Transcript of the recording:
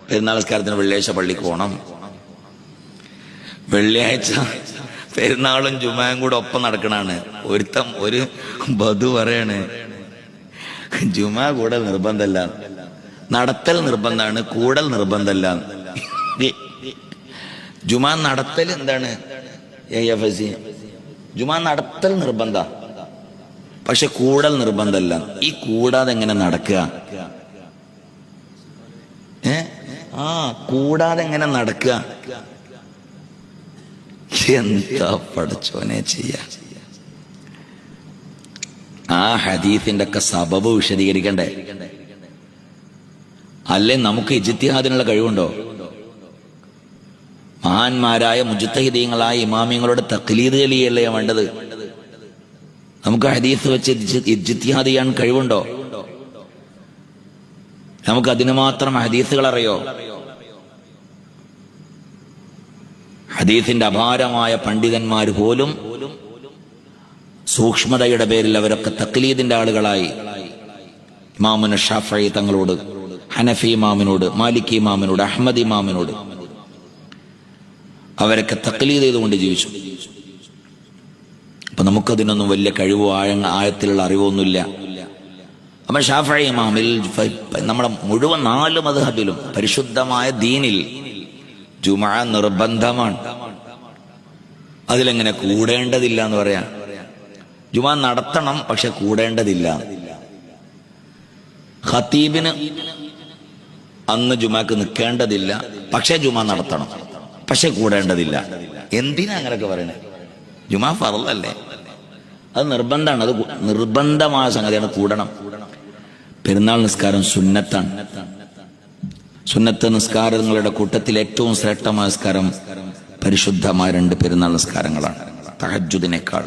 പെരുന്നാൾ നിസ്കാരത്തിന് വെള്ളിയാഴ്ച പള്ളിക്ക് പോകണം. വെള്ളിയാഴ്ച പെരുന്നാളും ജുമായും കൂടെ ഒപ്പം നടക്കണാണ്. ഒരു ബധു പറയാണ് ജുമാ കൂടൽ നിർബന്ധമല്ല, നടത്തൽ നിർബന്ധമാണ്, കൂടൽ നിർബന്ധമല്ല. ജുമാ നടത്തൽ എന്താണ്? ജുമാ നടത്തൽ നിർബന്ധ, പക്ഷെ കൂടൽ നിർബന്ധമല്ല. ഈ കൂടാതെ എങ്ങനെ നടക്കുക? കൂടാതെ എങ്ങനെ നടക്കുക? എന്താ പഠിച്ചോനെ ചെയ്യാ? ആ ഹദീസിന്റെ ഒക്കെ സബബ് വിശദീകരിക്കണ്ടേ? അല്ലേ നമുക്ക് ഇജ്തിഹാദിനുള്ള കഴിവുണ്ടോ? മഹാന്മാരായ മുജ്തഹിദീങ്ങളായ ഇമാമിങ്ങളുടെ തഖ്ലീദ് ചെയ്യല്ലേ വേണ്ടത്? നമുക്ക് ഹദീസ് വെച്ച് ഇജ്തിഹാദ് ചെയ്യാൻ കഴിവുണ്ടോ? നമുക്ക് അതിന് മാത്രം ഹദീസുകൾ അറിയോ? ഹദീസിന്റെ അപാരമായ പണ്ഡിതന്മാർ പോലും സൂക്ഷ്മതയുടെ പേരിൽ അവരൊക്കെ തഖ്ലീദിന്റെ ആളുകളായി ഇമാമുന ഷാഫഈ തങ്ങളോട്, ഹനഫി ഇമാമിനോട്, മാലിക്കി ഇമാമിനോട്, അഹ്മദ് ഇമാമിനോട് അവരൊക്കെ തഖ്ലീദ് ചെയ്തുകൊണ്ട് ജീവിച്ചു. അപ്പൊ നമുക്കതിനൊന്നും വലിയ കഴിവോ ആഴത്തിലുള്ള അറിവൊന്നുമില്ല. അപ്പൊ ഷാഫഈ ഇമാമിൽ നമ്മുടെ മുഴുവൻ 4 മദ്ഹബിലും പരിശുദ്ധമായ ദീനിൽ ജുമുഅ നിർബന്ധമാണ്. അതിലെങ്ങനെ കൂടേണ്ടതില്ല എന്ന് പറയാം? ജുമുഅ നടത്തണം, പക്ഷെ കൂടേണ്ടതില്ല. ഖതീബിന് അന്ന് ജുമുഅക്ക് നിൽക്കേണ്ടതില്ല, പക്ഷെ ജുമുഅ നടത്തണം, പക്ഷെ കൂടേണ്ടതില്ല. എന്തിനാ അങ്ങനെയൊക്കെ പറയണേ? ജുമുഅ ഫർളല്ലേ, അത് നിർബന്ധമാണ്, അത് നിർബന്ധമായ സംഗതിയാണ്, കൂടണം. പെരുന്നാൾ നിസ്കാരം സുന്നത്താണ്. സുന്നത്ത് നിസ്കാരങ്ങളുടെ കൂട്ടത്തിൽ ഏറ്റവും ശ്രേഷ്ഠമായ നിസ്കാരം പരിശുദ്ധമായ 2 പെരുന്നാൾ നിസ്കാരങ്ങളാണ്, തഹജ്ജുദിനേക്കാൾ.